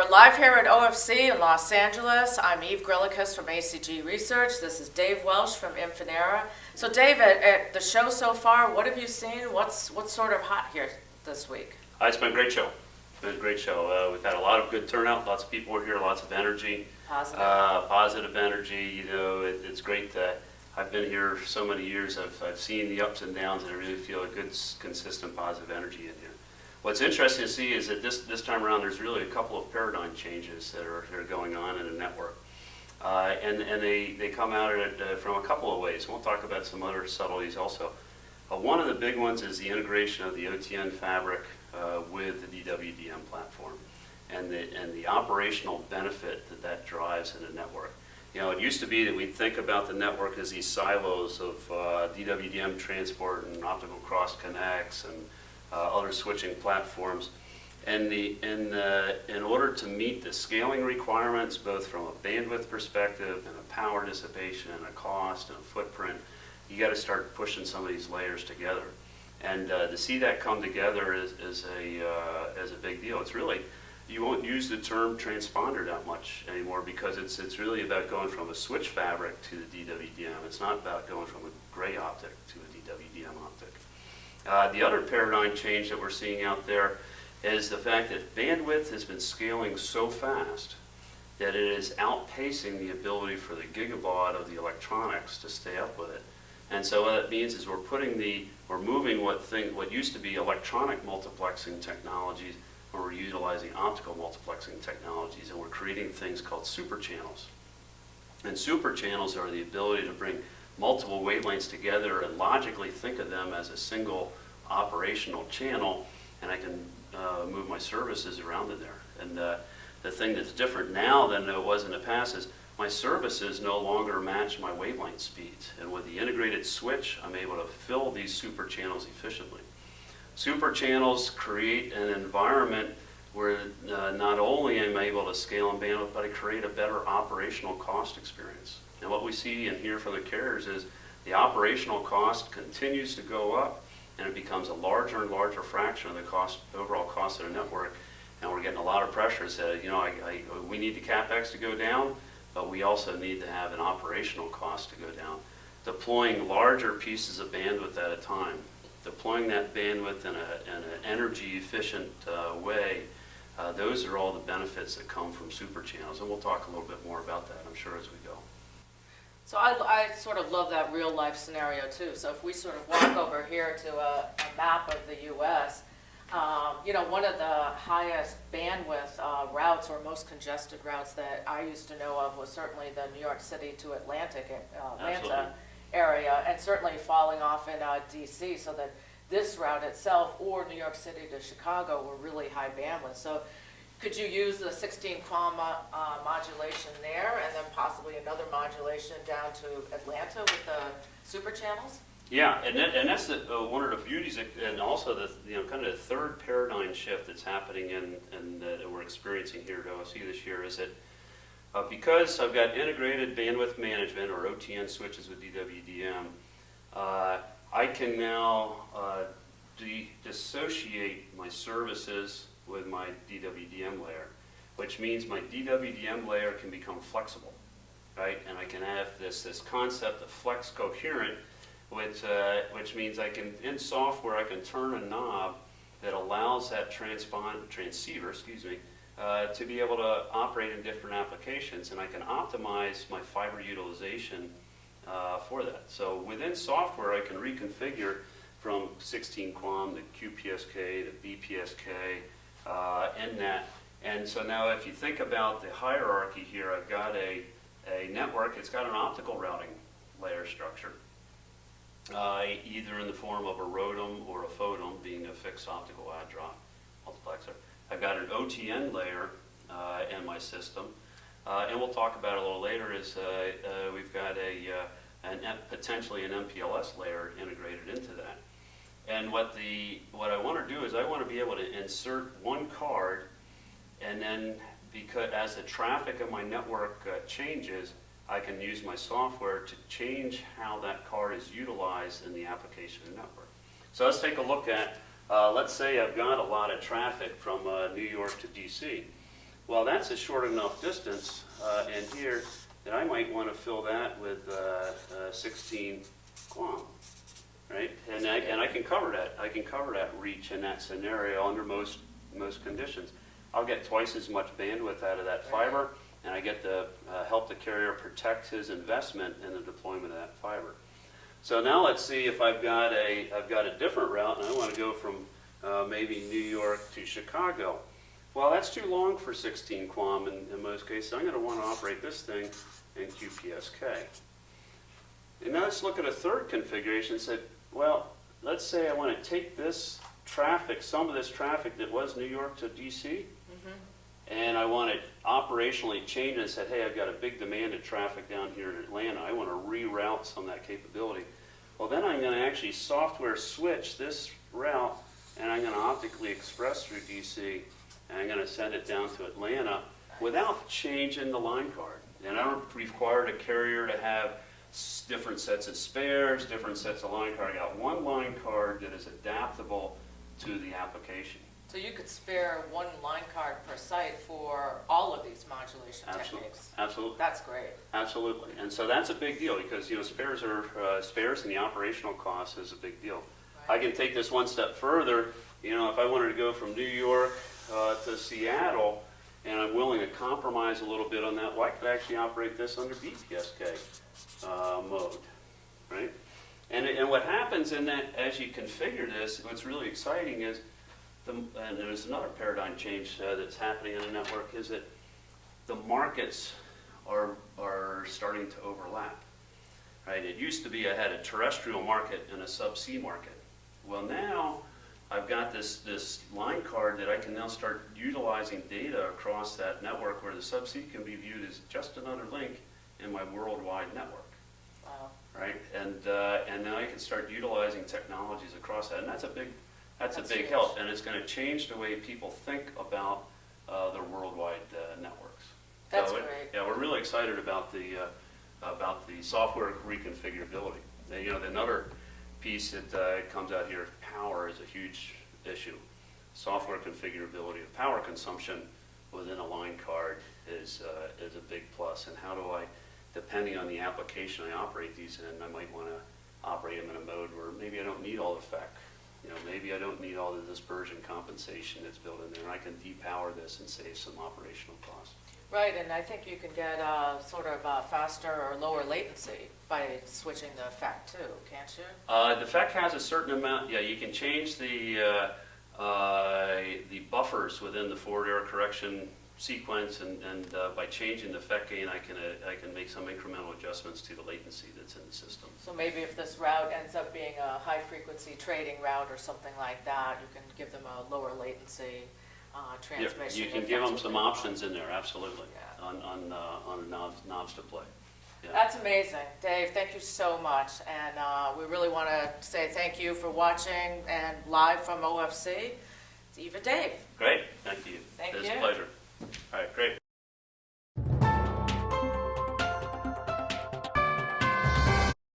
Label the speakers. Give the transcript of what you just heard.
Speaker 1: We're live here at OFC in Los Angeles. I'm Eve Griliches from ACG Research. This is Dave Welch from Infinera. So Dave, at the show so far, what have you seen? What's sort of hot here this week?
Speaker 2: It's been a great show. It's been a great show. We've had a lot of good turnout. Lots of people are here. Lots of energy. Positive energy. You know, it's great that I've been here so many years. I've seen the ups and downs, and I really feel a good, consistent, positive energy in here. What's interesting to see is that this time around, there's really a couple of paradigm changes that are going on in the network. And they come out at it from a couple of ways. We'll talk about some other subtleties also. One of the big ones is the integration of the OTN fabric with the DWDM platform and the operational benefit that drives in a network. You know, it used to be that we'd think about the network as these silos of DWDM transport and optical cross connects and other switching platforms. And in order to meet the scaling requirements, both from a bandwidth perspective and a power dissipation and a cost and a footprint, you got to start pushing some of these layers together. And to see that come together is a big deal. It's really, you won't use the term transponder that much anymore because it's really about going from a switch fabric to the DWDM. It's not about going from a gray optic to a DWDM optic. The other paradigm change that we're seeing out there is the fact that bandwidth has been scaling so fast that it is outpacing the ability for the gigabaud of the electronics to stay up with it. And so what that means is we're moving what used to be electronic multiplexing technologies, and we're utilizing optical multiplexing technologies, and we're creating things called super channels. And super channels are the ability to bring multiple wavelengths together and logically think of them as a single operational channel, and I can move my services around in there. And the thing that's different now than it was in the past is my services no longer match my wavelength speeds. And with the integrated switch, I'm able to fill these super channels efficiently. Super channels create an environment where not only am I able to scale and bandwidth, but I create a better operational cost experience. And what we see and hear from the carriers is the operational cost continues to go up, and it becomes a larger and larger fraction of the overall cost of the network. And we're getting a lot of pressure. Said, you know, we need the CapEx to go down, but we also need to have an operational cost to go down. Deploying larger pieces of bandwidth at a time, deploying that bandwidth in an energy efficient way, those are all the benefits that come from super channels. And we'll talk a little bit more about that, I'm sure, as we go.
Speaker 1: So I sort of love that real life scenario too. So if we sort of walk over here to a map of the U.S., you know, one of the highest bandwidth routes or most congested routes that I used to know of was certainly the New York City to Atlanta area, and certainly falling off in D.C. so that this route itself or New York City to Chicago were really high bandwidth. So could you use the 16 QAM modulation there and then possibly another modulation down to Atlanta with the super channels?
Speaker 2: Yeah, and that's one of the beauties, and also the kind of the third paradigm shift that's happening and that we're experiencing here at OFC this year is that because I've got integrated bandwidth management or OTN switches with DWDM, I can now dissociate my services with my DWDM layer, which means my DWDM layer can become flexible, right? And I can have this concept of flex coherent, which means I can, in software, I can turn a knob that allows that transceiver, to be able to operate in different applications, and I can optimize my fiber utilization for that. So within software, I can reconfigure from 16 QAM to QPSK to BPSK, NNAT. And so now if you think about the hierarchy here, I've got a network, it's got an optical routing layer structure, either in the form of a ROADM or a FOADM, being a fixed optical add-drop multiplexer. I've got an OTN layer in my system, and we'll talk about it a little later, is we've got potentially an MPLS layer integrated into that. And what I want to do is I want to be able to insert one card, and then because as the traffic of my network changes, I can use my software to change how that card is utilized in the application of the network. So let's take a look at, let's say I've got a lot of traffic from New York to DC. Well, that's a short enough distance, and here, that I might want to fill that with 16 QAM, right? And I can cover that. I can cover that reach in that scenario under most conditions. I'll get twice as much bandwidth out of that fiber, and I get to help the carrier protect his investment in the deployment of that fiber. So now let's see if I've got a different route, and I want to go from maybe New York to Chicago. Well, that's too long for 16 QAM in most cases. I'm going to want to operate this thing in QPSK. And now let's look at a third configuration and say, well, let's say I want to take this traffic, some of this traffic that was New York to DC, and I want to operationally change it and said, hey, I've got a big demand of traffic down here in Atlanta. I want to reroute some of that capability. Well, then I'm going to actually software switch this route, and I'm going to optically express through DC, and I'm going to send it down to Atlanta without changing the line card. And I don't require a carrier to have different sets of spares, different sets of line card. I got one line card that is adaptable to the application.
Speaker 1: So you could spare one line card per site for all of these modulation techniques.
Speaker 2: Absolutely.
Speaker 1: That's great.
Speaker 2: Absolutely. And so that's a big deal because, spares and the operational cost is a big deal.
Speaker 1: Right.
Speaker 2: I can take this one step further. If I wanted to go from New York to Seattle, and I'm willing to compromise a little bit on that, well, I could actually operate this under BPSK mode, right? And what happens in that, as you configure this, what's really exciting is, and there's another paradigm change that's happening in the network, is that the markets are starting to overlap, right? It used to be I had a terrestrial market and a subsea market. Well, now I've got this line card that I can now start utilizing data across that network where the subsea can be viewed as just another link in my worldwide network.
Speaker 1: Wow.
Speaker 2: Right? And now I can start utilizing technologies across that. And that's a big
Speaker 1: huge.
Speaker 2: help. And it's going to change the way people think about their worldwide networks.
Speaker 1: That's
Speaker 2: so
Speaker 1: great.
Speaker 2: Yeah, we're really excited about the software reconfigurability. Another piece that comes out here, power is a huge issue. Software configurability of power consumption within a line card is a big plus. And how do I, depending on the application I operate these in, I might want to operate them in a mode where maybe I don't need all the FEC. Maybe I don't need all the dispersion compensation that's built in there, and I can depower this and save some operational costs.
Speaker 1: Right, and I think you can get sort of faster or lower latency by switching the FEC too, can't you?
Speaker 2: The FEC has a certain amount. Yeah, you can change the buffers within the forward error correction sequence, and by changing the FEC gain, I can make some incremental adjustments to the latency that's in the system.
Speaker 1: So maybe if this route ends up being a high-frequency trading route or something like that, you can give them a lower latency transmission.
Speaker 2: You can give them some options in there, absolutely, on knobs to play. Yeah.
Speaker 1: That's amazing. Dave, thank you so much. And we really want to say thank you for watching and live from OFC. Eva Dave.
Speaker 2: Great, thank you.
Speaker 1: Thank
Speaker 2: It's
Speaker 1: you.
Speaker 2: a pleasure. All right, great.